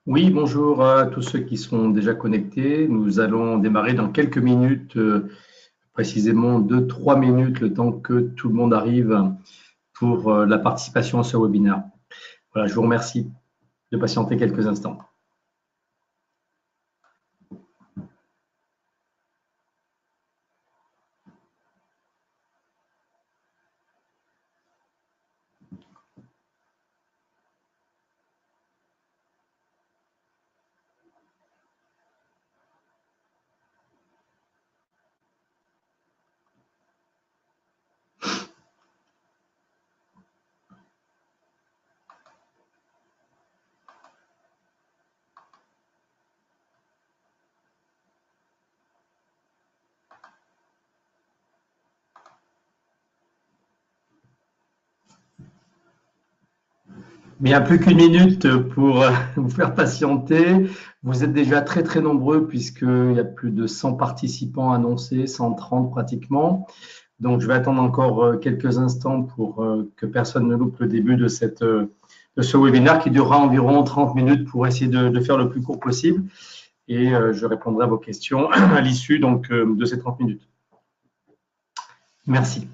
Oui, bonjour à tous ceux qui sont déjà connectés. Nous allons démarrer dans quelques minutes, précisément 2-3 minutes, le temps que tout le monde arrive pour la participation à ce webinaire. Voilà, je vous remercie de patienter quelques instants. Bien, plus qu'une minute pour vous faire patienter. Vous êtes déjà très très nombreux puisqu'il y a plus de 100 participants annoncés, 130 pratiquement. Donc, je vais attendre encore quelques instants pour que personne ne loupe le début de ce webinaire qui durera environ 30 minutes pour essayer de faire le plus court possible. Et je répondrai à vos questions à l'issue de ces 30 minutes. Merci.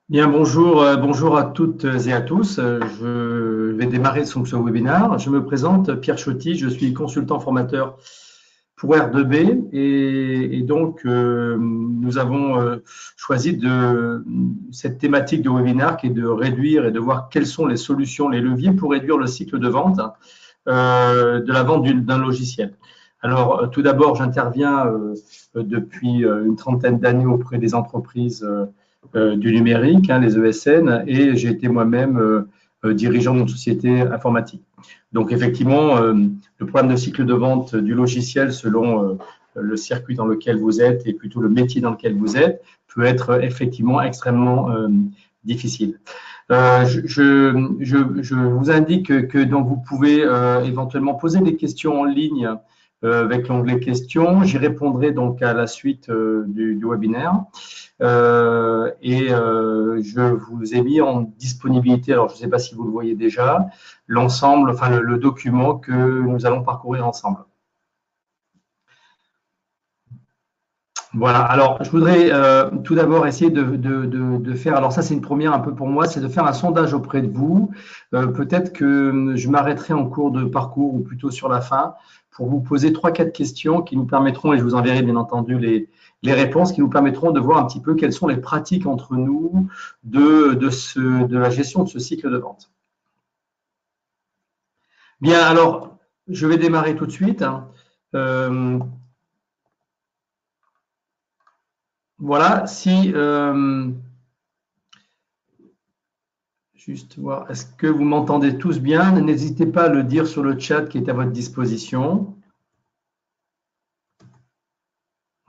Bien, bonjour à toutes et à tous. Je vais démarrer ce webinaire. Je me présente, Pierre Choty, je suis consultant formateur pour R2B et donc nous avons choisi cette thématique de webinaire qui est de réduire et de voir quelles sont les solutions, les leviers pour réduire le cycle de vente de la vente d'un logiciel. Alors, tout d'abord, j'interviens depuis une trentaine d'années auprès des entreprises du numérique, les ESN, et j'ai été moi-même dirigeant d'une société informatique. Donc, effectivement, le problème de cycle de vente du logiciel, selon le circuit dans lequel vous êtes et plutôt le métier dans lequel vous êtes, peut être effectivement extrêmement difficile. Je vous indique que donc vous pouvez éventuellement poser des questions en ligne avec l'onglet questions. J'y répondrai donc à la suite du webinaire. Je vous ai mis en disponibilité, alors je ne sais pas si vous le voyez déjà, l'ensemble, enfin le document que nous allons parcourir ensemble. Voilà, alors je voudrais tout d'abord essayer de faire, alors ça c'est une première un peu pour moi, c'est de faire un sondage auprès de vous. Peut-être que je m'arrêterai en cours de parcours ou plutôt sur la fin pour vous poser 3-4 questions qui nous permettront, et je vous enverrai bien entendu les réponses, qui nous permettront de voir un petit peu quelles sont les pratiques entre nous de la gestion de ce cycle de vente. Bien, alors je vais démarrer tout de suite. Voilà, juste voir, est-ce que vous m'entendez tous bien? N'hésitez pas à le dire sur le chat qui est à votre disposition.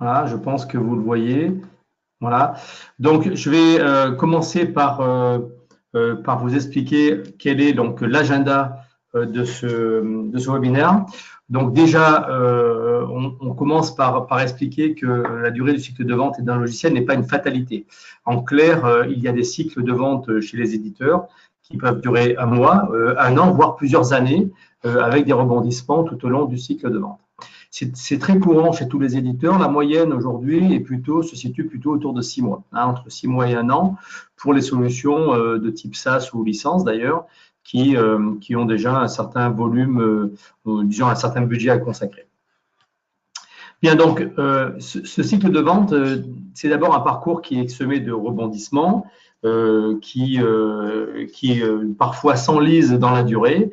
Voilà, je pense que vous le voyez. Voilà. Donc, je vais commencer par vous expliquer quel est donc l'agenda de ce webinaire. Donc déjà, on commence par expliquer que la durée du cycle de vente d'un logiciel n'est pas une fatalité. En clair, il y a des cycles de vente chez les éditeurs qui peuvent durer un mois, un an, voire plusieurs années, avec des rebondissements tout au long du cycle de vente. C'est très courant chez tous les éditeurs. La moyenne aujourd'hui se situe plutôt autour de 6 mois, entre 6 mois et un an, pour les solutions de type SaaS ou licence d'ailleurs, qui ont déjà un certain volume, disons un certain budget à consacrer. Bien, donc, ce cycle de vente, c'est d'abord un parcours qui est semé de rebondissements, qui parfois s'enlisent dans la durée,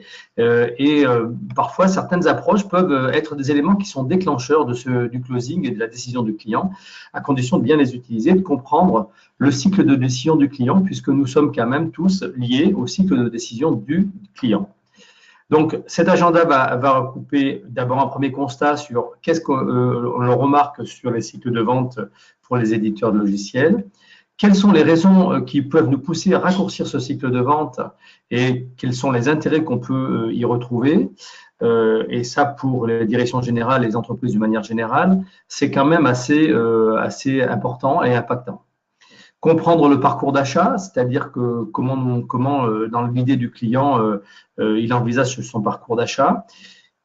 parfois certaines approches peuvent être des éléments qui sont déclencheurs du closing et de la décision du client, à condition de bien les utiliser, de comprendre le cycle de décision du client, puisque nous sommes quand même tous liés au cycle de décision du client. Donc, cet agenda va recouper d'abord un premier constat sur qu'est-ce qu'on remarque sur les cycles de vente pour les éditeurs de logiciels, quelles sont les raisons qui peuvent nous pousser à raccourcir ce cycle de vente et quels sont les intérêts qu'on peut y retrouver. Et ça, pour les directions générales, les entreprises d'une manière générale, c'est quand même assez important et impactant. Comprendre le parcours d'achat, c'est-à-dire que comment dans l'idée du client, il envisage son parcours d'achat.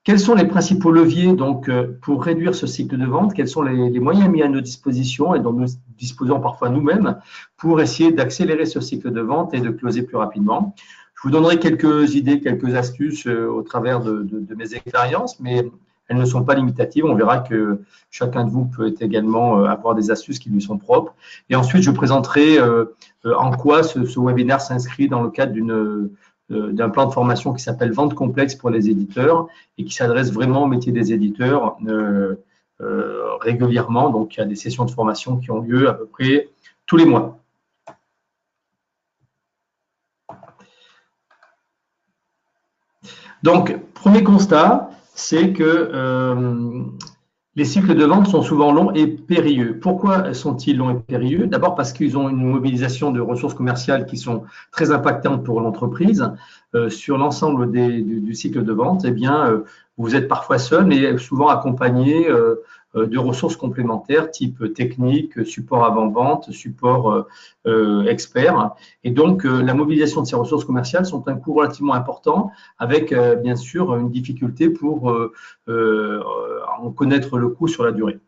Quels sont les principaux leviers donc, pour réduire ce cycle de vente? Quels sont les moyens mis à nos dispositions et dont nous disposons parfois nous-mêmes pour essayer d'accélérer ce cycle de vente et de closer plus rapidement? Je vous donnerai quelques idées, quelques astuces au travers de mes expériences, mais elles ne sont pas limitatives. On verra que chacun de vous peut également avoir des astuces qui lui sont propres. Et ensuite, je présenterai en quoi ce webinaire s'inscrit dans le cadre d'un plan de formation qui s'appelle Vente complexe pour les éditeurs et qui s'adresse vraiment au métier des éditeurs régulièrement. Donc, il y a des sessions de formation qui ont lieu à peu près tous les mois. Donc, premier constat, c'est que les cycles de vente sont souvent longs et périlleux. Pourquoi sont-ils longs et périlleux? D'abord parce qu'ils ont une mobilisation de ressources commerciales qui sont très impactantes pour l'entreprise. Sur l'ensemble du cycle de vente, eh bien, vous êtes parfois seul, mais souvent accompagné de ressources complémentaires type technique, support avant-vente, support expert. Et donc, la mobilisation de ces ressources commerciales sont un coût relativement important avec, bien sûr, une difficulté pour en connaître le coût sur la durée.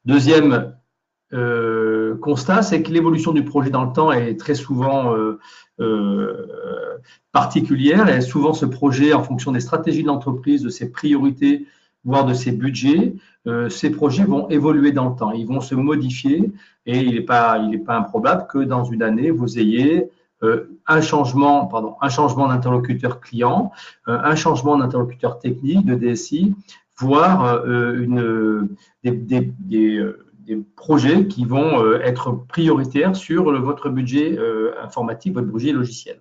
Deuxième constat, c'est que l'évolution du projet dans le temps est très souvent particulière et souvent ce projet, en fonction des stratégies de l'entreprise, de ses priorités, voire de ses budgets, ces projets vont évoluer dans le temps, ils vont se modifier et il n'est pas improbable que dans une année, vous ayez un changement d'interlocuteur client, un changement d'interlocuteur technique, de DSI, voire des projets qui vont être prioritaires sur votre budget informatique, votre budget logiciel.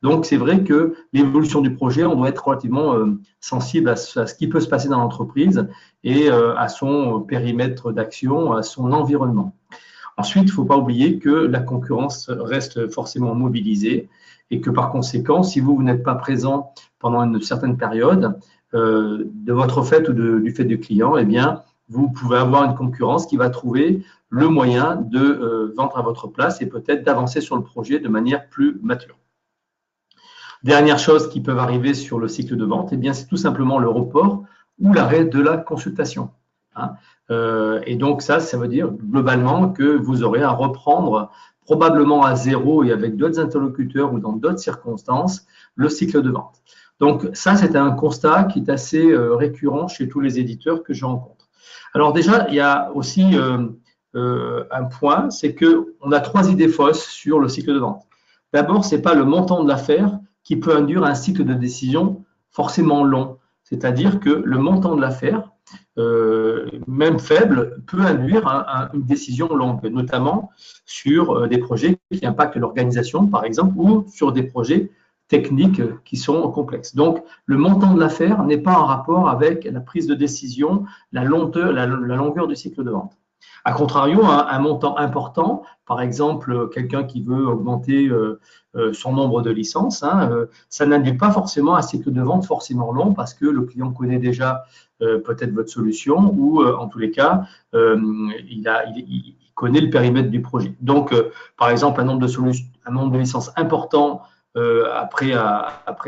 Donc, c'est vrai que l'évolution du projet, on doit être relativement sensible à ce qui peut se passer dans l'entreprise et à son périmètre d'action, à son environnement. Ensuite, il ne faut pas oublier que la concurrence reste forcément mobilisée et que par conséquent, si vous n'êtes pas présent pendant une certaine période, de votre fait ou du fait du client, eh bien, vous pouvez avoir une concurrence qui va trouver le moyen de vendre à votre place et peut-être d'avancer sur le projet de manière plus mature. Dernière chose qui peut arriver sur le cycle de vente, eh bien, c'est tout simplement le report ou l'arrêt de la consultation. Et donc, ça veut dire globalement que vous aurez à reprendre probablement à zéro et avec d'autres interlocuteurs ou dans d'autres circonstances le cycle de vente. Donc, ça, c'est un constat qui est assez récurrent chez tous les éditeurs que je rencontre. Alors déjà, il y a aussi un point, c'est qu'on a trois idées fausses sur le cycle de vente. D'abord, ce n'est pas le montant de l'affaire qui peut induire un cycle de décision forcément long. C'est-à-dire que le montant de l'affaire, même faible, peut induire une décision longue, notamment sur des projets qui impactent l'organisation, par exemple, ou sur des projets techniques qui sont complexes. Donc, le montant de l'affaire n'est pas en rapport avec la prise de décision, la longueur du cycle de vente. A contrario, un montant important, par exemple, quelqu'un qui veut augmenter son nombre de licences, ça n'induit pas forcément un cycle de vente forcément long parce que le client connaît déjà peut-être votre solution ou en tous les cas, il connaît le périmètre du projet. Donc, par exemple, un nombre de licences important après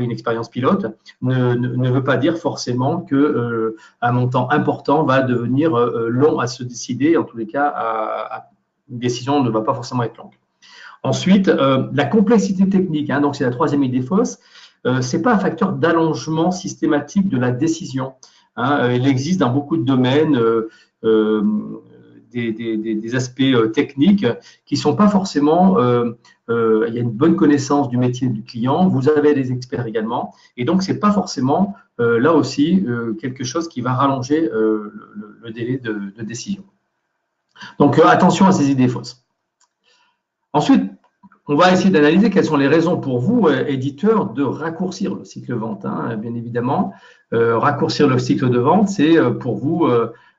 une expérience pilote ne veut pas dire forcément que un montant important va devenir long à se décider. En tous les cas, une décision ne va pas forcément être longue. Ensuite, la complexité technique, donc c'est la troisième idée fausse, c'est pas un facteur d'allongement systématique de la décision. Il existe dans beaucoup de domaines des aspects techniques qui ne sont pas forcément, il y a une bonne connaissance du métier du client, vous avez des experts également, et donc ce n'est pas forcément là aussi quelque chose qui va rallonger le délai de décision. Donc attention à ces idées fausses. Ensuite, on va essayer d'analyser quelles sont les raisons pour vous, éditeurs, de raccourcir le cycle de vente, bien évidemment. Raccourcir le cycle de vente, c'est pour vous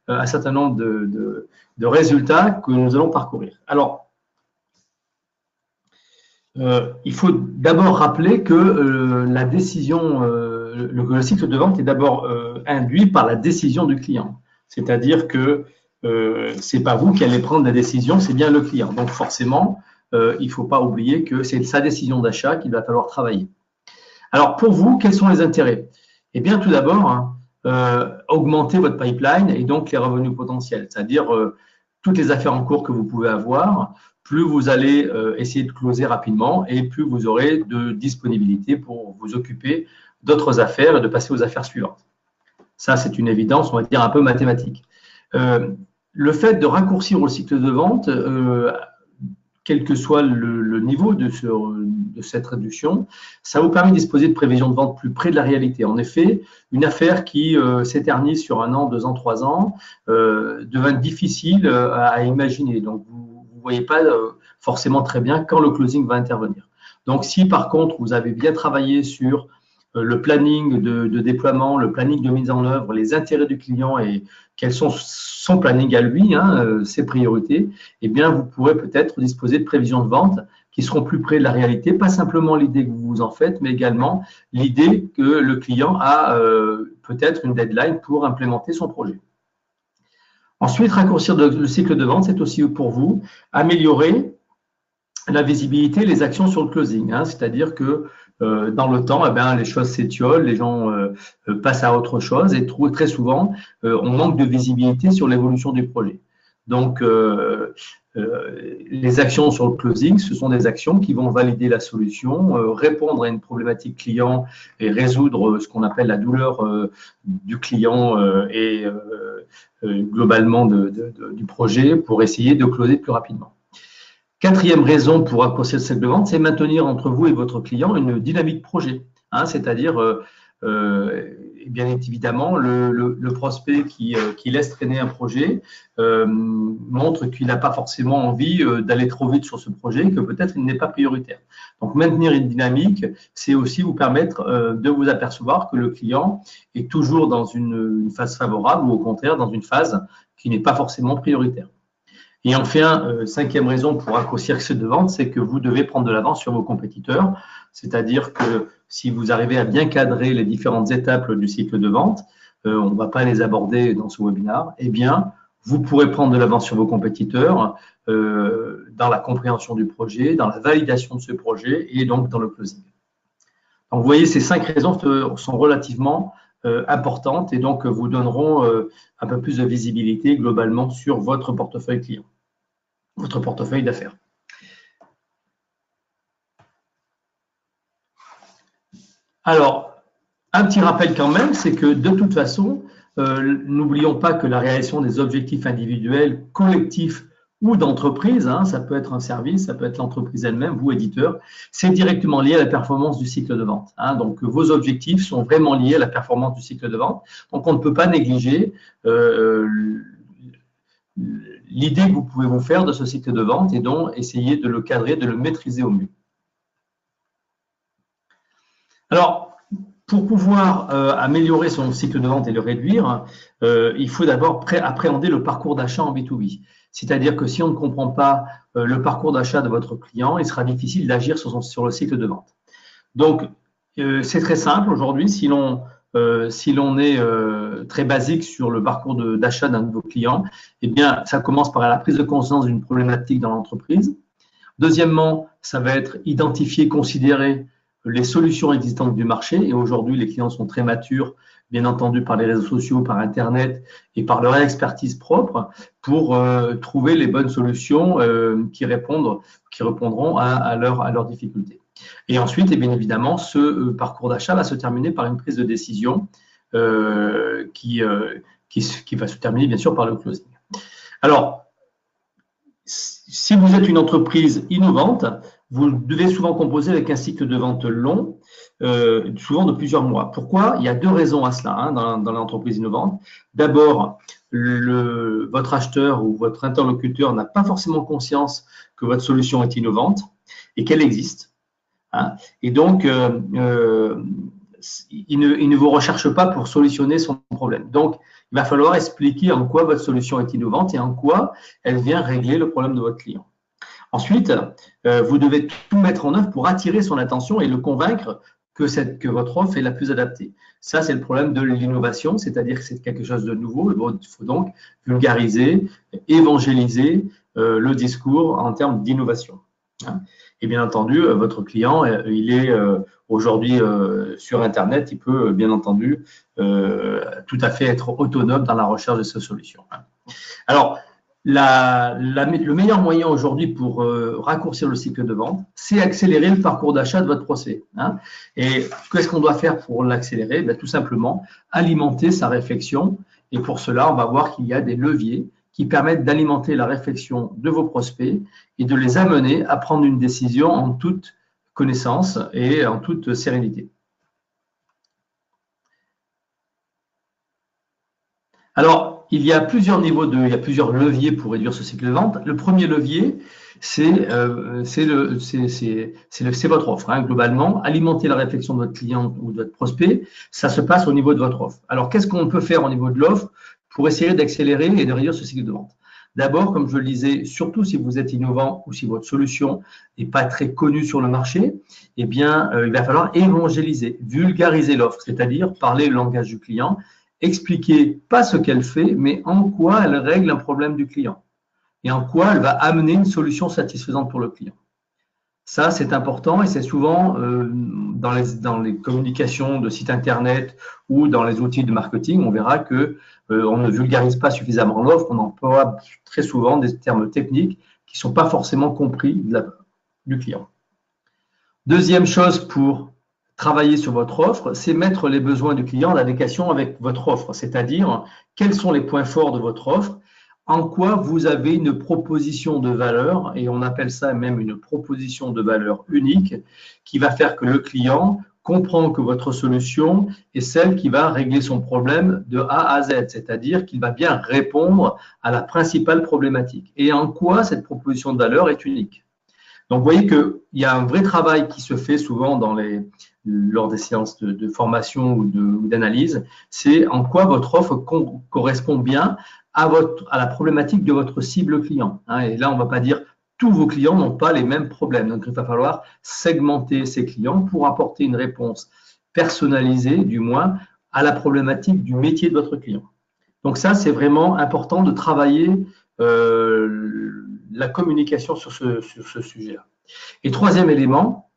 un certain nombre de résultats que nous allons parcourir. Alors, il faut d'abord rappeler que la décision, le cycle de vente est d'abord induit par la décision du client. C'est-à-dire que ce n'est pas vous qui allez prendre la décision, c'est bien le client. Donc forcément, il ne faut pas oublier que c'est sa décision d'achat qu'il va falloir travailler. Alors pour vous, quels sont les intérêts? Eh bien tout d'abord, hein, augmenter votre pipeline et donc les revenus potentiels, c'est-à-dire toutes les affaires en cours que vous pouvez avoir, plus vous allez essayer de closer rapidement et plus vous aurez de disponibilité pour vous occuper d'autres affaires et de passer aux affaires suivantes. Ça, c'est une évidence, on va dire un peu mathématique. Le fait de raccourcir le cycle de vente, quel que soit le niveau de cette réduction, ça vous permet de disposer de prévisions de vente plus près de la réalité. En effet, une affaire qui s'éternise sur 1 an, 2 ans, 3 ans devient difficile à imaginer. Donc, vous ne voyez pas forcément très bien quand le closing va intervenir. Donc, si par contre, vous avez bien travaillé sur le planning de déploiement, le planning de mise en œuvre, les intérêts du client et quels sont son planning à lui, hein, ses priorités, eh bien, vous pourrez peut-être disposer de prévisions de vente qui seront plus près de la réalité, pas simplement l'idée que vous vous en faites, mais également l'idée que le client a peut-être une deadline pour implémenter son projet. Ensuite, raccourcir le cycle de vente, c'est aussi pour vous améliorer la visibilité, les actions sur le closing, hein, c'est-à-dire que dans le temps, eh bien, les choses s'étiolent, les gens passent à autre chose et très souvent, on manque de visibilité sur l'évolution du projet. Donc, les actions sur le closing, ce sont des actions qui vont valider la solution, répondre à une problématique client et résoudre ce qu'on appelle la douleur du client et globalement du projet pour essayer de closer plus rapidement. Quatrième raison pour raccourcir le cycle de vente, c'est maintenir entre vous et votre client une dynamique projet. Hein, c'est-à-dire, bien évidemment, le prospect qui laisse traîner un projet montre qu'il n'a pas forcément envie d'aller trop vite sur ce projet, que peut-être il n'est pas prioritaire. Donc, maintenir une dynamique, c'est aussi vous permettre de vous apercevoir que le client est toujours dans une phase favorable ou au contraire dans une phase qui n'est pas forcément prioritaire. Et enfin, cinquième raison pour raccourcir le cycle de vente, c'est que vous devez prendre de l'avance sur vos compétiteurs. C'est-à-dire que si vous arrivez à bien cadrer les différentes étapes du cycle de vente, on ne va pas les aborder dans ce webinaire, eh bien, vous pourrez prendre de l'avance sur vos compétiteurs dans la compréhension du projet, dans la validation de ce projet et donc dans le closing. Donc, vous voyez, ces 5 raisons sont relativement importantes et donc vous donneront un peu plus de visibilité globalement sur votre portefeuille client, votre portefeuille d'affaires. Alors, un petit rappel quand même, c'est que de toute façon, n'oublions pas que la réalisation des objectifs individuels, collectifs ou d'entreprise, hein, ça peut être un service, ça peut être l'entreprise elle-même, vous éditeur, c'est directement lié à la performance du cycle de vente. Hein. Donc, vos objectifs sont vraiment liés à la performance du cycle de vente. Donc, on ne peut pas négliger l'idée que vous pouvez vous faire de ce cycle de vente et donc essayer de le cadrer, de le maîtriser au mieux. Alors, pour pouvoir améliorer son cycle de vente et le réduire, il faut d'abord appréhender le parcours d'achat en B2B. C'est-à-dire que si on ne comprend pas le parcours d'achat de votre client, il sera difficile d'agir sur le cycle de vente. Donc, c'est très simple aujourd'hui. Si l'on est très basique sur le parcours d'achat d'un de vos clients, eh bien, ça commence par la prise de conscience d'une problématique dans l'entreprise. Deuxièmement, ça va être identifier, considérer les solutions existantes du marché. Et aujourd'hui, les clients sont très matures, bien entendu par les réseaux sociaux, par Internet et par leur expertise propre pour trouver les bonnes solutions qui répondront à leurs difficultés. Et ensuite, et bien évidemment, ce parcours d'achat va se terminer par une prise de décision qui va se terminer bien sûr par le closing. Alors, si vous êtes une entreprise innovante, vous devez souvent composer avec un cycle de vente long, souvent de plusieurs mois. Pourquoi? Il y a 2 raisons à cela hein, dans l'entreprise innovante. D'abord, votre acheteur ou votre interlocuteur n'a pas forcément conscience que votre solution est innovante et qu'elle existe. Hein. Et donc, il ne vous recherche pas pour solutionner son problème. Donc, il va falloir expliquer en quoi votre solution est innovante et en quoi elle vient régler le problème de votre client. Ensuite, vous devez tout mettre en œuvre pour attirer son attention et le convaincre que votre offre est la plus adaptée. Ça, c'est le problème de l'innovation, c'est-à-dire que c'est quelque chose de nouveau. Il faut donc vulgariser, évangéliser le discours en termes d'innovation. Et bien entendu, votre client, il est aujourd'hui sur Internet, il peut bien entendu tout à fait être autonome dans la recherche de sa solution. Alors, le meilleur moyen aujourd'hui pour raccourcir le cycle de vente, c'est accélérer le parcours d'achat de votre prospect. Et qu'est-ce qu'on doit faire pour l'accélérer? Tout simplement, alimenter sa réflexion. Et pour cela, on va voir qu'il y a des leviers qui permettent d'alimenter la réflexion de vos prospects et de les amener à prendre une décision en toute connaissance et en toute sérénité. Alors, il y a plusieurs leviers pour réduire ce cycle de vente. Le premier levier, c'est votre offre. Globalement, alimenter la réflexion de votre client ou de votre prospect, ça se passe au niveau de votre offre. Alors, qu'est-ce qu'on peut faire au niveau de l'offre pour essayer d'accélérer et de réduire ce cycle de vente? D'abord, comme je le disais, surtout si vous êtes innovant ou si votre solution n'est pas très connue sur le marché, eh bien, il va falloir évangéliser, vulgariser l'offre, c'est-à-dire parler le langage du client, expliquer pas ce qu'elle fait, mais en quoi elle règle un problème du client et en quoi elle va amener une solution satisfaisante pour le client. Ça, c'est important et c'est souvent dans les communications de sites internet ou dans les outils de marketing, on verra que on ne vulgarise pas suffisamment l'offre, on emploie très souvent des termes techniques qui ne sont pas forcément compris du client. Deuxième chose pour travailler sur votre offre, c'est mettre les besoins du client en adéquation avec votre offre, c'est-à-dire quels sont les points forts de votre offre, en quoi vous avez une proposition de valeur, et on appelle ça même une proposition de valeur unique, qui va faire que le client comprend que votre solution est celle qui va régler son problème de A à Z, c'est-à-dire qu'il va bien répondre à la principale problématique. Et en quoi cette proposition de valeur est unique. Donc, vous voyez qu'il y a un vrai travail qui se fait souvent lors des séances de formation ou d'analyse, c'est en quoi votre offre correspond bien à la problématique de votre cible client. Et là, on ne va pas dire tous vos clients n'ont pas les mêmes problèmes. Donc, il va falloir segmenter ces clients pour apporter une réponse personnalisée, du moins, à la problématique du métier de votre client. Donc, ça, c'est vraiment important de travailler la communication sur ce sujet-là. Et troisième élément,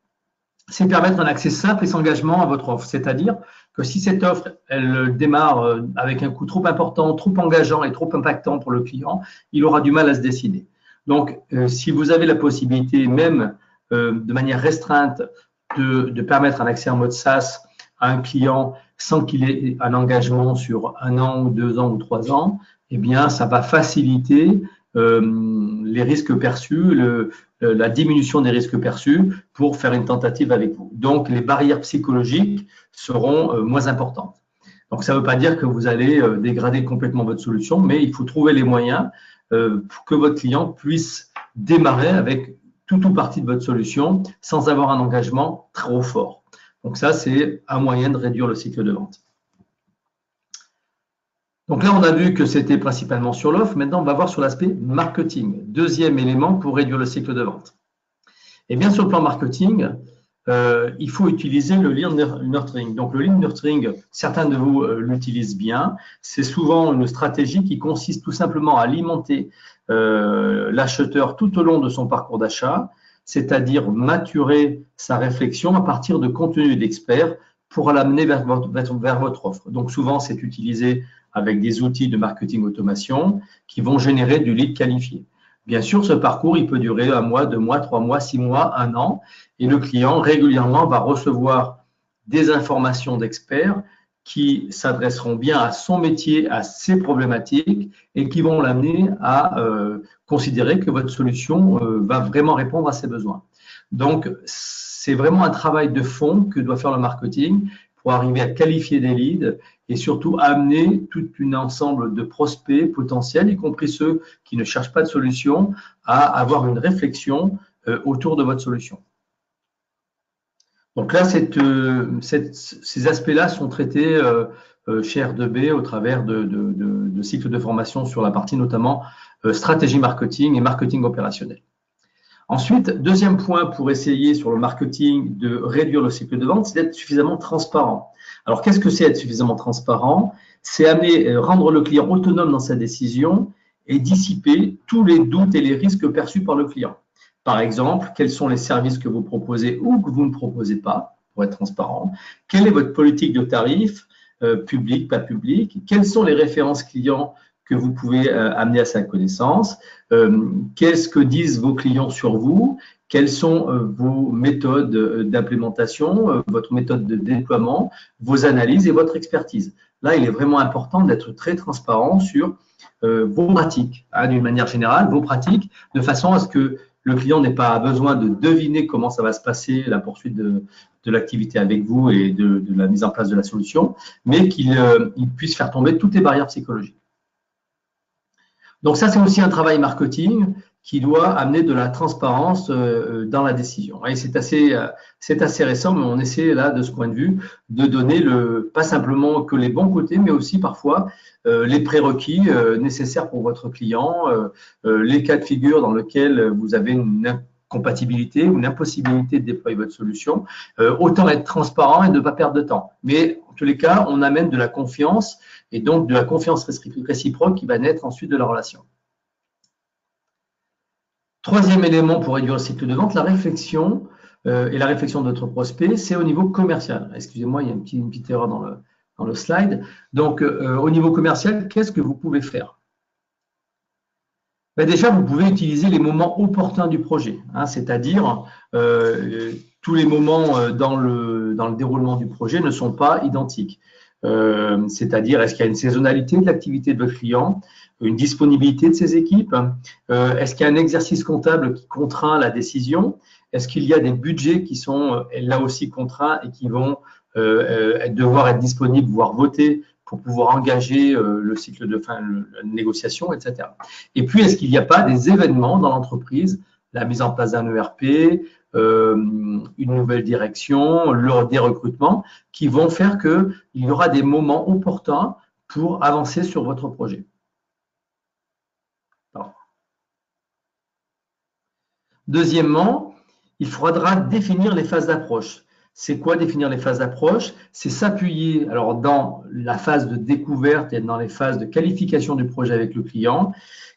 c'est permettre un accès simple et sans engagement à votre offre. C'est-à-dire que si cette offre, elle démarre avec un coût trop important, trop engageant et trop impactant pour le client, il aura du mal à se décider. Donc, si vous avez la possibilité, même de manière restreinte, de permettre un accès en mode SaaS à un client sans qu'il ait un engagement sur 1 an ou 2 ans ou 3 ans, eh bien, ça va faciliter les risques perçus, la diminution des risques perçus pour faire une tentative avec vous. Donc, les barrières psychologiques seront moins importantes. Donc, ça ne veut pas dire que vous allez dégrader complètement votre solution, mais il faut trouver les moyens pour que votre client puisse démarrer avec tout ou partie de votre solution sans avoir un engagement trop fort. Donc, ça, c'est un moyen de réduire le cycle de vente. Donc là, on a vu que c'était principalement sur l'offre. Maintenant, on va voir sur l'aspect marketing. Deuxième élément pour réduire le cycle de vente. Et bien, sur le plan marketing, il faut utiliser le lead nurturing. Donc, le lead nurturing, certains de vous l'utilisent bien. C'est souvent une stratégie qui consiste tout simplement à alimenter l'acheteur tout au long de son parcours d'achat, c'est-à-dire maturer sa réflexion à partir de contenus d'experts pour l'amener vers votre offre. Donc, souvent, c'est utilisé avec des outils de marketing automation qui vont générer du lead qualifié. Bien sûr, ce parcours, il peut durer 1 mois, 2 mois, 3 mois, 6 mois, 1 an, et le client régulièrement va recevoir des informations d'experts qui s'adresseront bien à son métier, à ses problématiques, et qui vont l'amener à considérer que votre solution va vraiment répondre à ses besoins. Donc, c'est vraiment un travail de fond que doit faire le marketing pour arriver à qualifier des leads et surtout amener tout un ensemble de prospects potentiels, y compris ceux qui ne cherchent pas de solution, à avoir une réflexion autour de votre solution. Donc là, ces aspects-là sont traités chez R2B au travers de cycles de formation sur la partie notamment stratégie marketing et marketing opérationnel. Ensuite, deuxième point pour essayer sur le marketing de réduire le cycle de vente, c'est d'être suffisamment transparent. Alors, qu'est-ce que c'est être suffisamment transparent? C'est rendre le client autonome dans sa décision et dissiper tous les doutes et les risques perçus par le client. Par exemple, quels sont les services que vous proposez ou que vous ne proposez pas, pour être transparent? Quelle est votre politique de tarif, public, pas public? Quelles sont les références clients que vous pouvez amener à sa connaissance? Qu'est-ce que disent vos clients sur vous? Quelles sont vos méthodes d'implémentation, votre méthode de déploiement, vos analyses et votre expertise? Là, il est vraiment important d'être très transparent sur vos pratiques, d'une manière générale, vos pratiques, de façon à ce que le client n'ait pas besoin de deviner comment ça va se passer, la poursuite de l'activité avec vous et de la mise en place de la solution, mais qu'il puisse faire tomber toutes les barrières psychologiques. Donc ça, c'est aussi un travail marketing qui doit amener de la transparence dans la décision. Et c'est assez récent, mais on essaie là, de ce point de vue, de donner pas simplement que les bons côtés, mais aussi parfois les prérequis nécessaires pour votre client, les cas de figure dans lesquels vous avez une incompatibilité ou une impossibilité de déployer votre solution. Autant être transparent et ne pas perdre de temps. Mais en tous les cas, on amène de la confiance et donc de la confiance réciproque qui va naître ensuite de la relation. Troisième élément pour réduire le cycle de vente, la réflexion et la réflexion de notre prospect, c'est au niveau commercial. Excusez-moi, il y a une petite erreur dans le slide. Donc, au niveau commercial, qu'est-ce que vous pouvez faire? Ben déjà, vous pouvez utiliser les moments opportuns du projet, c'est-à-dire tous les moments dans le déroulement du projet ne sont pas identiques. C'est-à-dire, est-ce qu'il y a une saisonnalité de l'activité de votre client, une disponibilité de ses équipes, est-ce qu'il y a un exercice comptable qui contraint la décision, est-ce qu'il y a des budgets qui sont là aussi contraints et qui vont devoir être disponibles, voire votés pour pouvoir engager le cycle de fin, la négociation, etc. Et puis, est-ce qu'il n'y a pas des événements dans l'entreprise, la mise en place d'un ERP, une nouvelle direction, des recrutements qui vont faire qu'il y aura des moments opportuns pour avancer sur votre projet. Deuxièmement, il faudra définir les phases d'approche. C'est quoi définir les phases d'approche? C'est s'appuyer alors dans la phase de découverte et dans les phases de qualification du projet avec le client.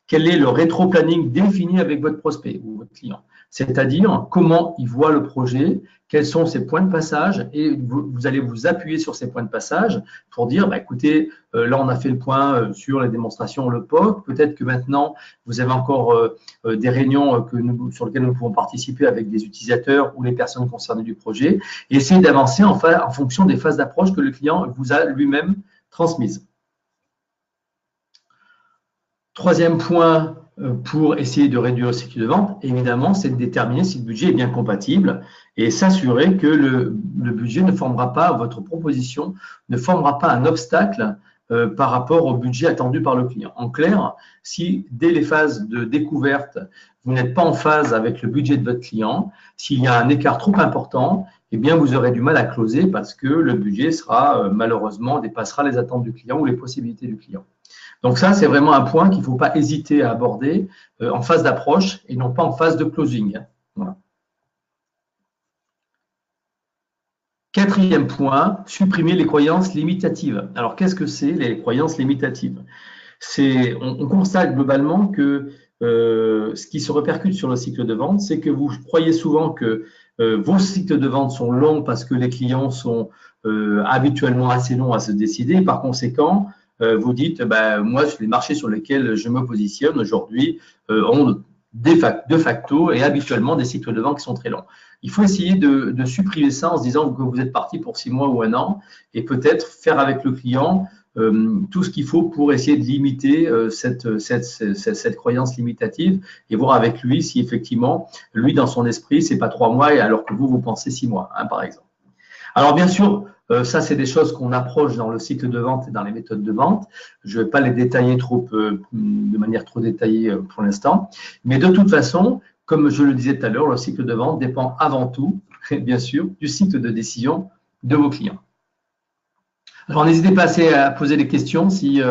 Quel est le rétro-planning défini avec votre prospect ou votre client? C'est-à-dire comment il voit le projet, quels sont ses points de passage et vous allez vous appuyer sur ces points de passage pour dire, bah, écoutez, là on a fait le point sur les démonstrations, le POC, peut-être que maintenant vous avez encore des réunions sur lesquelles nous pouvons participer avec des utilisateurs ou les personnes concernées du projet et essayer d'avancer en fonction des phases d'approche que le client vous a lui-même transmises. Troisième point pour essayer de réduire le cycle de vente, évidemment, c'est de déterminer si le budget est bien compatible et s'assurer que le budget ne formera pas, votre proposition ne formera pas un obstacle par rapport au budget attendu par le client. En clair, si dès les phases de découverte, vous n'êtes pas en phase avec le budget de votre client, s'il y a un écart trop important, eh bien, vous aurez du mal à closer parce que le budget sera malheureusement dépassera les attentes du client ou les possibilités du client. Donc ça, c'est vraiment un point qu'il ne faut pas hésiter à aborder en phase d'approche et non pas en phase de closing. Voilà. Quatrième point, supprimer les croyances limitatives. Alors, qu'est-ce que c'est les croyances limitatives? On constate globalement que ce qui se répercute sur le cycle de vente, c'est que vous croyez souvent que vos cycles de vente sont longs parce que les clients sont habituellement assez longs à se décider. Et par conséquent, vous dites, moi, les marchés sur lesquels je me positionne aujourd'hui ont de facto et habituellement des cycles de vente qui sont très longs. Il faut essayer de supprimer ça en se disant que vous êtes parti pour 6 mois ou 1 an et peut-être faire avec le client tout ce qu'il faut pour essayer de limiter cette croyance limitative et voir avec lui si effectivement, lui, dans son esprit, c'est pas 3 mois alors que vous pensez 6 mois, par exemple. Alors, bien sûr, ça, c'est des choses qu'on approche dans le cycle de vente et dans les méthodes de vente. Je ne vais pas les détailler de manière trop détaillée pour l'instant. Mais de toute façon, comme je le disais tout à l'heure, le cycle de vente dépend avant tout, bien sûr, du cycle de décision de vos clients. Alors, n'hésitez pas à poser des questions si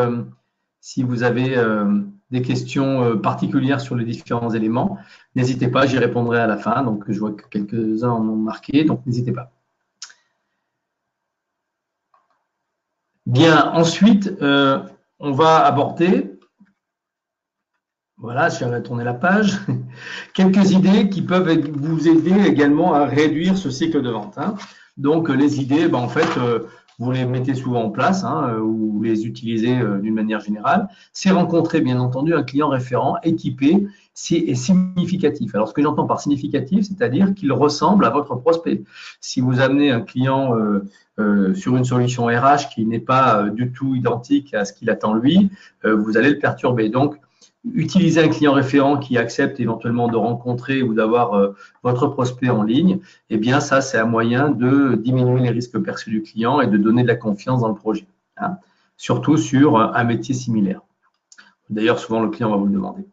vous avez des questions particulières sur les différents éléments, n'hésitez pas, j'y répondrai à la fin. Donc, je vois que quelques-uns en ont marqué, donc n'hésitez pas. Bien, ensuite, on va aborder, voilà, je vais tourner la page, quelques idées qui peuvent vous aider également à réduire ce cycle de vente. Donc, les idées, ben, en fait, vous les mettez souvent en place ou vous les utilisez d'une manière générale. C'est rencontrer, bien entendu, un client référent équipé et significatif. Alors, ce que j'entends par significatif, c'est-à-dire qu'il ressemble à votre prospect. Si vous amenez un client sur une solution RH qui n'est pas du tout identique à ce qu'il attend lui, vous allez le perturber. Donc, utiliser un client référent qui accepte éventuellement de rencontrer ou d'avoir votre prospect en ligne, eh bien ça, c'est un moyen de diminuer les risques perçus du client et de donner de la confiance dans le projet, surtout sur un métier similaire. D'ailleurs, souvent, le client va vous le demander.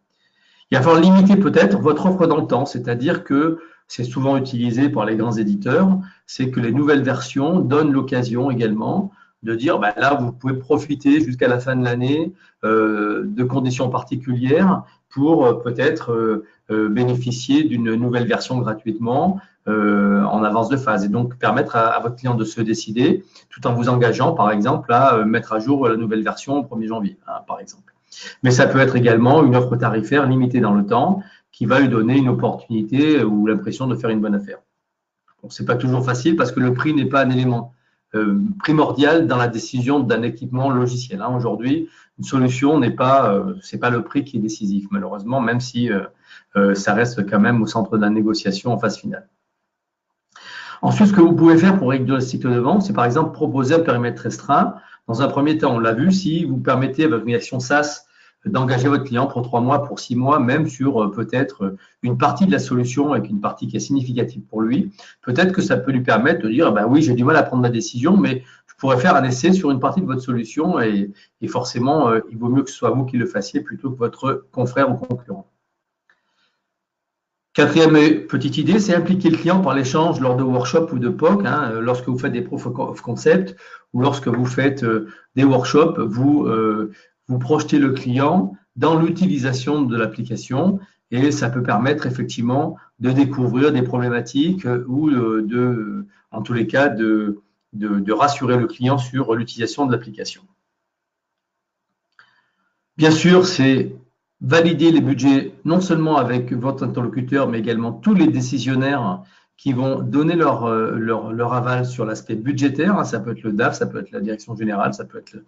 Il va falloir limiter peut-être votre offre dans le temps, c'est-à-dire que c'est souvent utilisé par les grands éditeurs, c'est que les nouvelles versions donnent l'occasion également de dire, ben là, vous pouvez profiter jusqu'à la fin de l'année de conditions particulières pour peut-être bénéficier d'une nouvelle version gratuitement en avance de phase et donc permettre à votre client de se décider tout en vous engageant, par exemple, à mettre à jour la nouvelle version au 1er janvier, par exemple. Mais ça peut être également une offre tarifaire limitée dans le temps qui va lui donner une opportunité ou l'impression de faire une bonne affaire. Bon, ce n'est pas toujours facile parce que le prix n'est pas un élément primordial dans la décision d'un équipement logiciel. Aujourd'hui, une solution n'est pas, c'est pas le prix qui est décisif, malheureusement, même si ça reste quand même au centre de la négociation en phase finale. Ensuite, ce que vous pouvez faire pour réduire le cycle de vente, c'est par exemple proposer un périmètre restreint. Dans un premier temps, on l'a vu, si vous permettez à votre action SaaS d'engager votre client pour 3 mois, pour 6 mois, même sur peut-être une partie de la solution avec une partie qui est significative pour lui, peut-être que ça peut lui permettre de dire, ben oui, j'ai du mal à prendre ma décision, mais je pourrais faire un essai sur une partie de votre solution et forcément, il vaut mieux que ce soit vous qui le fassiez plutôt que votre confrère ou concurrent. Quatrième petite idée, c'est impliquer le client par l'échange lors de workshops ou de POC. Lorsque vous faites des proof of concept ou lorsque vous faites des workshops, vous projetez le client dans l'utilisation de l'application et ça peut permettre effectivement de découvrir des problématiques ou en tous les cas, de rassurer le client sur l'utilisation de l'application. Bien sûr, c'est valider les budgets non seulement avec votre interlocuteur, mais également tous les décisionnaires qui vont donner leur aval sur l'aspect budgétaire. Ça peut être le DAF, ça peut être la direction générale, ça peut être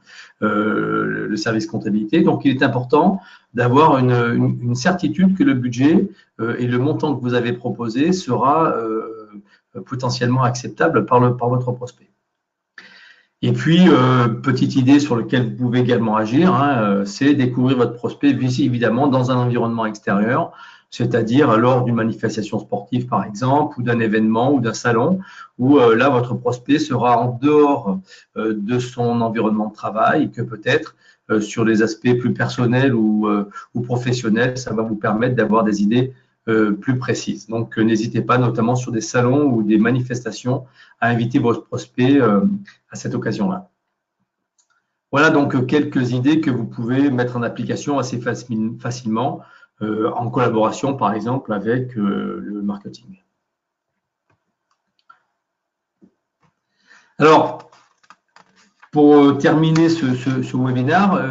le service comptabilité. Donc, il est important d'avoir une certitude que le budget et le montant que vous avez proposé sera potentiellement acceptable par votre prospect. Et puis, petite idée sur laquelle vous pouvez également agir, c'est découvrir votre prospect évidemment dans un environnement extérieur, c'est-à-dire lors d'une manifestation sportive par exemple, ou d'un événement ou d'un salon, où là, votre prospect sera en dehors de son environnement de travail et que peut-être sur les aspects plus personnels ou professionnels, ça va vous permettre d'avoir des idées plus précises. Donc, n'hésitez pas, notamment sur des salons ou des manifestations, à inviter vos prospects à cette occasion-là. Voilà donc quelques idées que vous pouvez mettre en application assez facilement en collaboration, par exemple, avec le marketing. Alors, pour terminer ce webinaire,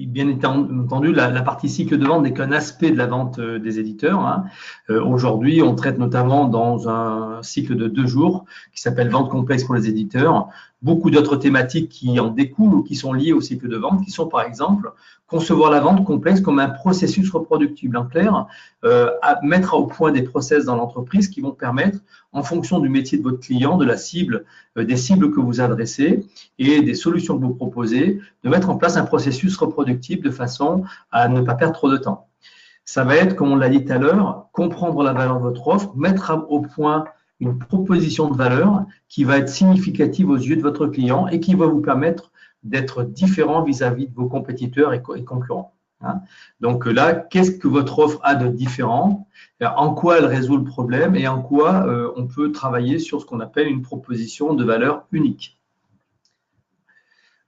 bien entendu, la partie cycle de vente n'est qu'un aspect de la vente des éditeurs. Aujourd'hui, on traite notamment dans un cycle de 2 jours qui s'appelle Vente complexe pour les éditeurs. Beaucoup d'autres thématiques qui en découlent ou qui sont liées au cycle de vente, qui sont par exemple concevoir la vente complexe comme un processus reproductible. En clair, à mettre au point des process dans l'entreprise qui vont permettre, en fonction du métier de votre client, de la cible, des cibles que vous adressez et des solutions que vous proposez, de mettre en place un processus reproductible de façon à ne pas perdre trop de temps. Ça va être, comme on l'a dit tout à l'heure, comprendre la valeur de votre offre, mettre au point une proposition de valeur qui va être significative aux yeux de votre client et qui va vous permettre d'être différent vis-à-vis de vos compétiteurs et concurrents. Donc là, qu'est-ce que votre offre a de différent? En quoi elle résout le problème et en quoi on peut travailler sur ce qu'on appelle une proposition de valeur unique.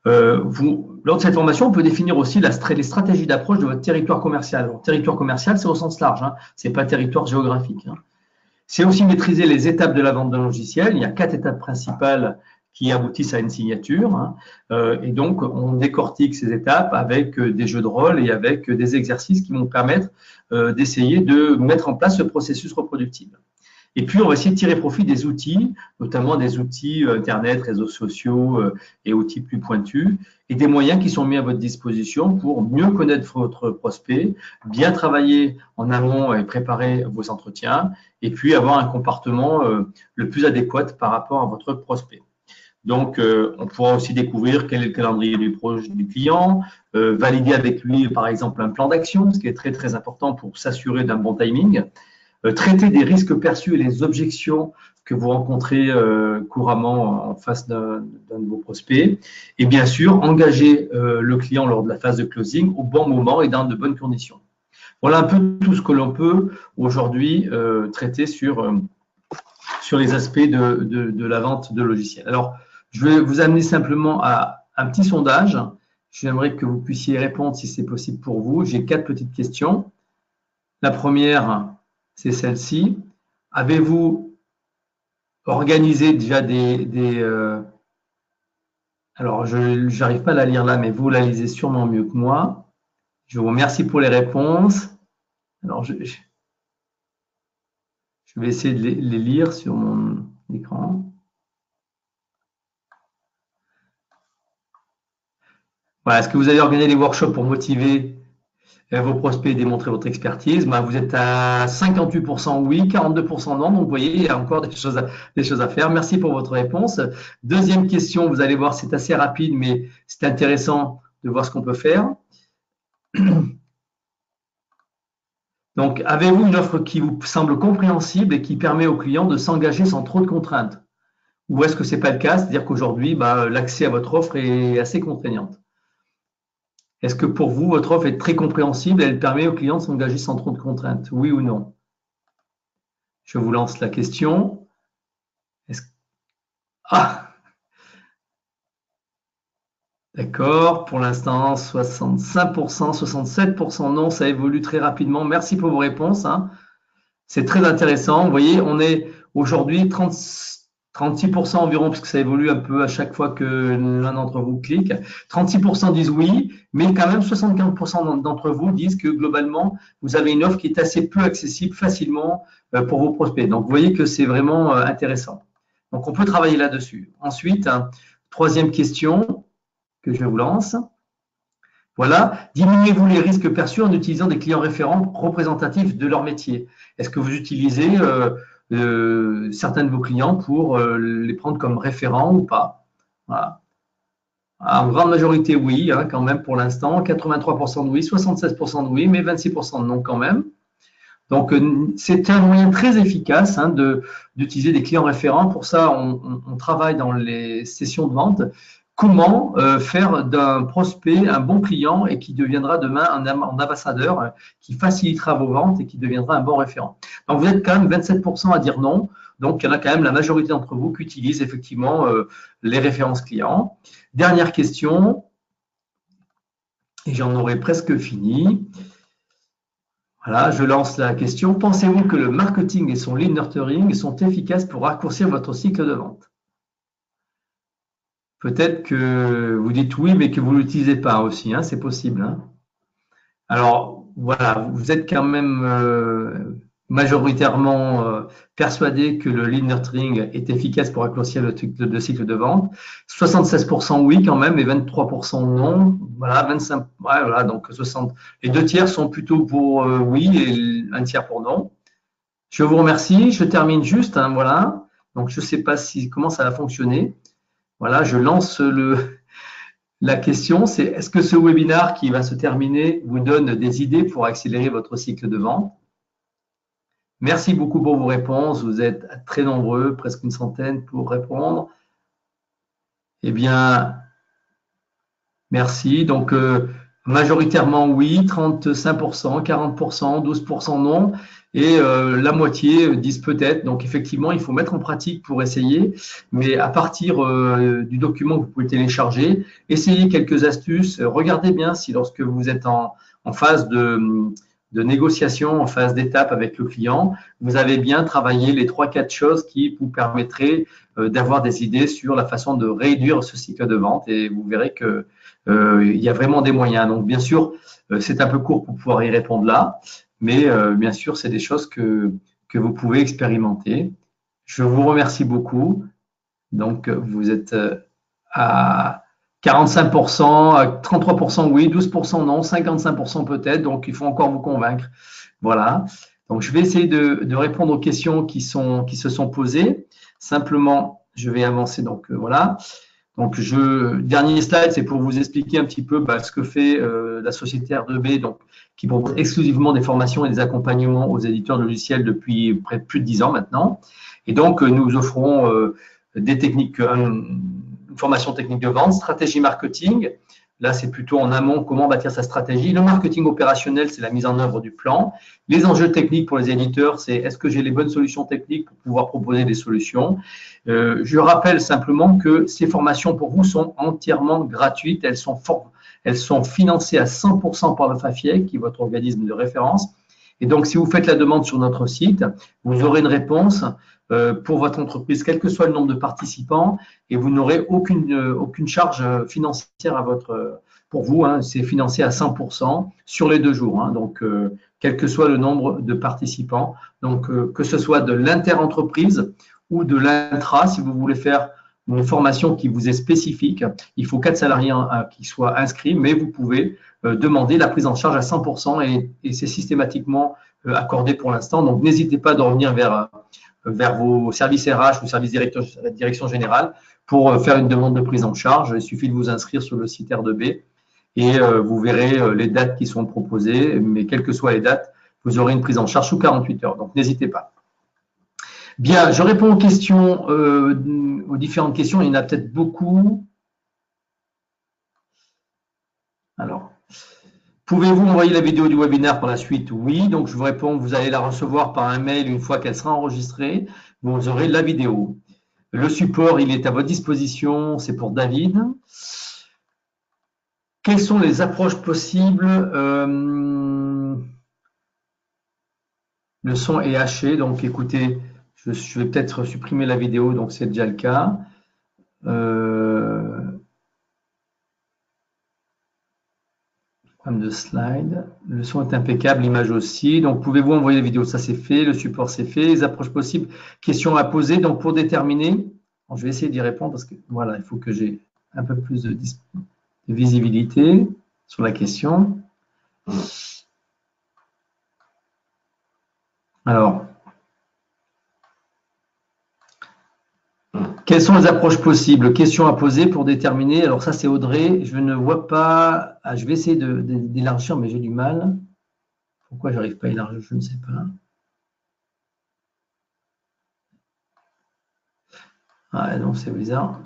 Lors de cette formation, on peut définir aussi les stratégies d'approche de votre territoire commercial. Alors, territoire commercial, c'est au sens large, hein, ce n'est pas territoire géographique. Hein. C'est aussi maîtriser les étapes de la vente d'un logiciel. Il y a 4 étapes principales qui aboutissent à une signature. Hein. Et donc, on décortique ces étapes avec des jeux de rôle et avec des exercices qui vont permettre d'essayer de mettre en place ce processus reproductible. Et puis, on va essayer de tirer profit des outils, notamment des outils Internet, réseaux sociaux et outils plus pointus, et des moyens qui sont mis à votre disposition pour mieux connaître votre prospect, bien travailler en amont et préparer vos entretiens, et puis avoir un comportement le plus adéquat par rapport à votre prospect. Donc, on pourra aussi découvrir quel est le calendrier du client, valider avec lui, par exemple, un plan d'action, ce qui est très, très important pour s'assurer d'un bon timing, traiter des risques perçus et les objections que vous rencontrez couramment en face d'un de vos prospects, et bien sûr, engager le client lors de la phase de closing au bon moment et dans de bonnes conditions. Voilà un peu tout ce que l'on peut aujourd'hui traiter sur les aspects de la vente de logiciels. Alors, je vais vous amener simplement à un petit sondage. J'aimerais que vous puissiez répondre si c'est possible pour vous. J'ai 4 petites questions. La première, c'est celle-ci. Avez-vous organisé déjà alors, je n'arrive pas à la lire là, mais vous la lisez sûrement mieux que moi. Je vous remercie pour les réponses. Alors, je vais essayer de les lire sur mon écran. Voilà, est-ce que vous avez organisé des workshops pour motiver vos prospects et démontrer votre expertise? Vous êtes à 58% oui, 42% non. Donc, vous voyez, il y a encore des choses à faire. Merci pour votre réponse. Deuxième question, vous allez voir, c'est assez rapide, mais c'est intéressant de voir ce qu'on peut faire. Donc, avez-vous une offre qui vous semble compréhensible et qui permet aux clients de s'engager sans trop de contraintes? Ou est-ce que ce n'est pas le cas? C'est-à-dire qu'aujourd'hui, l'accès à votre offre est assez contraignante. Est-ce que pour vous, votre offre est très compréhensible et elle permet aux clients de s'engager sans trop de contraintes? Oui ou non? Je vous lance la question. Ah! D'accord. Pour l'instant, 65%, 67% non. Ça évolue très rapidement. Merci pour vos réponses. Hein. C'est très intéressant. Vous voyez, on est aujourd'hui 36% environ, puisque ça évolue un peu à chaque fois que l'un d'entre vous clique. 36% disent oui, mais quand même 75% d'entre vous disent que globalement, vous avez une offre qui est assez peu accessible facilement pour vos prospects. Donc, vous voyez que c'est vraiment intéressant. Donc, on peut travailler là-dessus. Ensuite, troisième question que je vous lance. Voilà, diminuez-vous les risques perçus en utilisant des clients référents représentatifs de leur métier? Est-ce que vous utilisez certains de vos clients pour les prendre comme référents ou pas? Voilà. En grande majorité, oui, hein, quand même pour l'instant. 83% de oui, 76% de oui, mais 26% de non quand même. Donc, c'est un moyen très efficace hein, d'utiliser des clients référents. Pour ça, on travaille dans les sessions de vente. Comment faire d'un prospect un bon client et qui deviendra demain un ambassadeur qui facilitera vos ventes et qui deviendra un bon référent. Donc, vous êtes quand même 27% à dire non. Donc, il y en a quand même la majorité d'entre vous qui utilisent effectivement les références clients. Dernière question, et j'en aurai presque fini. Voilà, je lance la question. Pensez-vous que le marketing et son lead nurturing sont efficaces pour raccourcir votre cycle de vente? Peut-être que vous dites oui, mais que vous ne l'utilisez pas aussi, hein, c'est possible. Hein. Alors, voilà, vous êtes quand même majoritairement persuadé que le lead nurturing est efficace pour raccourcir le cycle de vente. 76% oui quand même et 23% non. Voilà, 25, ouais, voilà, donc 60. Les 2 tiers sont plutôt pour oui et un tiers pour non. Je vous remercie. Je termine juste, hein, voilà. Donc, je ne sais pas comment ça va fonctionner. Voilà, je lance la question, c'est est-ce que ce webinaire qui va se terminer vous donne des idées pour accélérer votre cycle de vente? Merci beaucoup pour vos réponses. Vous êtes très nombreux, presque une centaine pour répondre. Eh bien, merci. Donc, majoritairement oui, 35%, 40%, 12% non. et la moitié disent peut-être. Donc, effectivement, il faut mettre en pratique pour essayer, mais à partir du document que vous pouvez télécharger, essayez quelques astuces. Regardez bien si lorsque vous êtes en phase de négociation, en phase d'étape avec le client, vous avez bien travaillé les 3-4 choses qui vous permettraient d'avoir des idées sur la façon de réduire ce cycle de vente et vous verrez que il y a vraiment des moyens. Donc, bien sûr, c'est un peu court pour pouvoir y répondre là, mais bien sûr, c'est des choses que vous pouvez expérimenter. Je vous remercie beaucoup. Donc, vous êtes à 45%, à 33% oui, 12% non, 55% peut-être. Donc, il faut encore vous convaincre. Voilà. Donc, je vais essayer de répondre aux questions qui se sont posées. Simplement, je vais avancer. Donc, voilà. Donc, dernier slide, c'est pour vous expliquer un petit peu ce que fait la société R2B, donc, qui propose exclusivement des formations et des accompagnements aux éditeurs de logiciels depuis près de plus de 10 ans maintenant. Et donc, nous offrons des techniques, une formation technique de vente, stratégie marketing. Là, c'est plutôt en amont comment bâtir sa stratégie. Le marketing opérationnel, c'est la mise en œuvre du plan. Les enjeux techniques pour les éditeurs, c'est est-ce que j'ai les bonnes solutions techniques pour pouvoir proposer des solutions. Je rappelle simplement que ces formations pour vous sont entièrement gratuites. Elles sont financées à 100% par le FAFIEC, qui est votre organisme de référence. Et donc, si vous faites la demande sur notre site, vous aurez une réponse pour votre entreprise, quel que soit le nombre de participants, et vous n'aurez aucune charge financière pour vous. Hein, c'est financé à 100% sur les 2 jours. Hein, donc, quel que soit le nombre de participants. Donc, que ce soit de l'inter-entreprise ou de l'intra, si vous voulez faire une formation qui vous est spécifique, il faut 4 salariés qui soient inscrits, mais vous pouvez demander la prise en charge à 100% et c'est systématiquement accordé pour l'instant. Donc, n'hésitez pas de revenir vers vos services RH ou services direction générale pour faire une demande de prise en charge. Il suffit de vous inscrire sur le site R2B et vous verrez les dates qui sont proposées. Mais quelles que soient les dates, vous aurez une prise en charge sous 48 heures. Donc, n'hésitez pas. Bien, je réponds aux questions, aux différentes questions. Il y en a peut-être beaucoup. Alors, pouvez-vous envoyer la vidéo du webinaire par la suite? Oui, donc je vous réponds, vous allez la recevoir par un mail une fois qu'elle sera enregistrée. Vous aurez la vidéo. Le support, il est à votre disposition, c'est pour David. Quelles sont les approches possibles? Le son est haché, donc écoutez, je vais peut-être supprimer la vidéo, donc c'est déjà le cas. Problème de slide. Le son est impeccable, l'image aussi. Donc, pouvez-vous envoyer la vidéo? Ça, c'est fait. Le support, c'est fait. Les approches possibles. Questions à poser. Donc, pour déterminer, je vais essayer d'y répondre parce que voilà, il faut que j'ai un peu plus de visibilité sur la question. Alors, quelles sont les approches possibles? Questions à poser pour déterminer. Alors, ça, c'est Audrey. Je ne vois pas. Je vais essayer d'élargir, mais j'ai du mal. Pourquoi je n'arrive pas à élargir? Je ne sais pas. Ah non, c'est bizarre.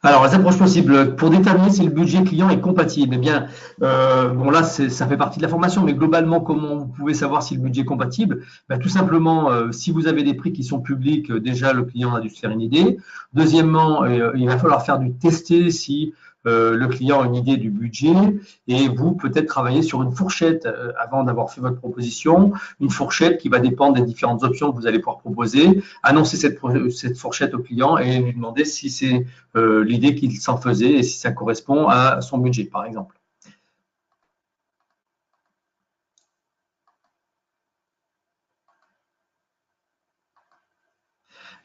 Alors, les approches possibles pour déterminer si le budget client est compatible. Eh bien, bon là, ça fait partie de la formation, mais globalement, comment vous pouvez savoir si le budget est compatible? Tout simplement, si vous avez des prix qui sont publics, déjà le client a dû se faire une idée. Deuxièmement, il va falloir faire du tester si le client a une idée du budget et vous peut-être travailler sur une fourchette avant d'avoir fait votre proposition, une fourchette qui va dépendre des différentes options que vous allez pouvoir proposer, annoncer cette fourchette au client et lui demander si c'est l'idée qu'il s'en faisait et si ça correspond à son budget, par exemple.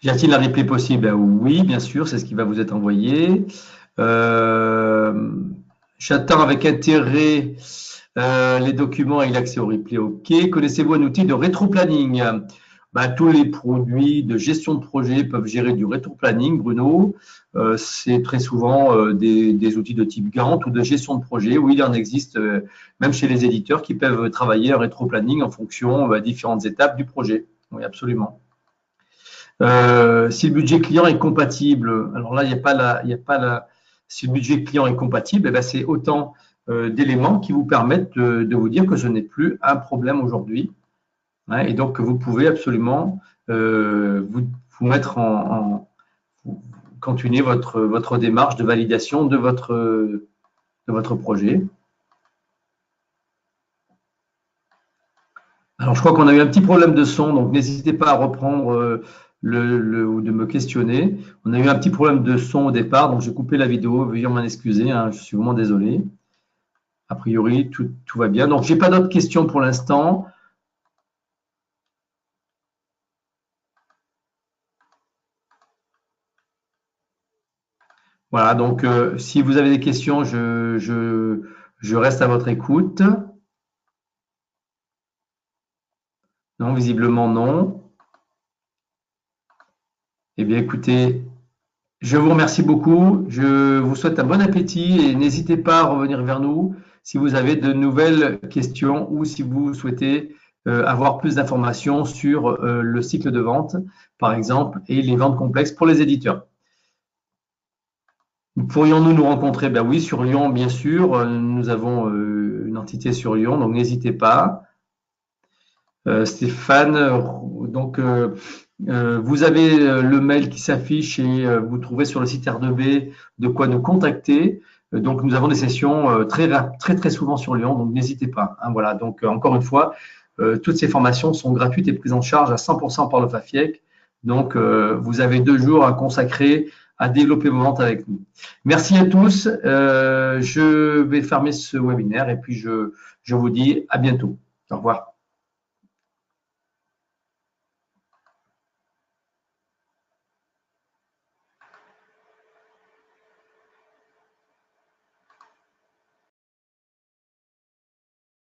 Y a-t-il un replay possible? Oui, bien sûr, c'est ce qui va vous être envoyé. J'attends avec intérêt les documents et l'accès au replay. OK. Connaissez-vous un outil de rétro-planning? Tous les produits de gestion de projet peuvent gérer du rétro-planning, Bruno. C'est très souvent des outils de type Gantt ou de gestion de projet. Oui, il en existe, même chez les éditeurs, qui peuvent travailler un rétro-planning en fonction de différentes étapes du projet. Oui, absolument. Si le budget client est compatible, alors là, il n'y a pas la. Si le budget client est compatible, c'est autant d'éléments qui vous permettent de vous dire que ce n'est plus un problème aujourd'hui, hein, et donc que vous pouvez absolument vous mettre continuer votre démarche de validation de votre projet. Alors, je crois qu'on a eu un petit problème de son, donc n'hésitez pas à reprendre ou de me questionner. On a eu un petit problème de son au départ, donc j'ai coupé la vidéo. Veuillez m'en excuser, hein, je suis vraiment désolé. A priori, tout va bien. Donc, j'ai pas d'autres questions pour l'instant. Voilà, donc si vous avez des questions, je reste à votre écoute. Non, visiblement non. Eh bien, écoutez, je vous remercie beaucoup. Je vous souhaite un bon appétit et n'hésitez pas à revenir vers nous si vous avez de nouvelles questions ou si vous souhaitez avoir plus d'informations sur le cycle de vente, par exemple, et les ventes complexes pour les éditeurs. Pourrions-nous nous rencontrer? Ben oui, sur Lyon, bien sûr. Nous avons une entité sur Lyon, donc n'hésitez pas. Stéphane, donc vous avez le mail qui s'affiche et vous trouvez sur le site R2B de quoi nous contacter. Donc nous avons des sessions très souvent sur Lyon, donc n'hésitez pas, hein, voilà. Donc encore une fois, toutes ces formations sont gratuites et prises en charge à 100% par le FAFIEC. Donc vous avez 2 jours à consacrer à développer vos ventes avec nous. Merci à tous. Je vais fermer ce webinaire et puis je vous dis à bientôt. Au revoir.